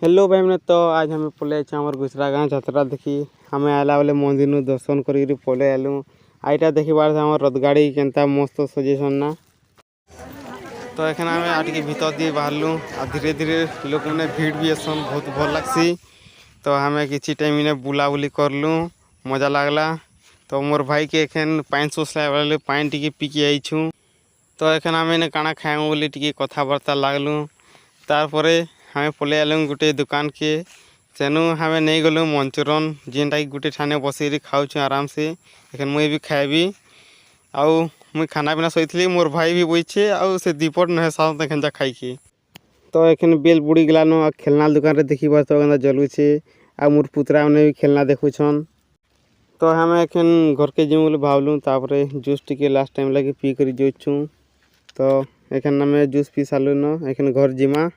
Hello भाई मैंने तो आज हमें पले आमर गुसरा गाँव यात्रा देखी हमें आला बेले मंदिर नु दर्शन कर पले आलु आईटा देखी बार आम रथगाड़ी केनता मस्त सजेसन ना तो एखन आम आगे भीतर दिए बाहरलु आ धीरे धीरे लोक मैंने भीड़ भी आसन बहुत भल लगसी तो हमें किसी टाइम इन्हें बुलाबुली करलु मजा लगला तो मोर भाई के एखन पाइन सोचला बेले पाइन टी पिकी आईछु तो एखन आम इन्हें काना खाएमु बोली टी कथबार्ता लागलु तार हमें पलि आलु गोटे दुकान के सेनु हमें नहीं गलु मंचूरन जेनटा कि गोटे ठाने बस खाऊ आराम से एखन मुई भी खाएबी आउ मुई खाना पीना सही मोर भाई भी बइछे आउ से दीपट नहे साथ एखन जा खाई तो एखन बेल बुड़ी गलानु आ खेलना दुकान रे देखी बार तो जलुछे आ मोर पुतरा मैंने भी खेलना देखुछन तो हमें एखन घर के जीव बोले भावलु तापरे जूस टी लास्ट टाइम लगे पी कर जोचु तो एखन हमें जूस पी सालु न एखन घर जीमा।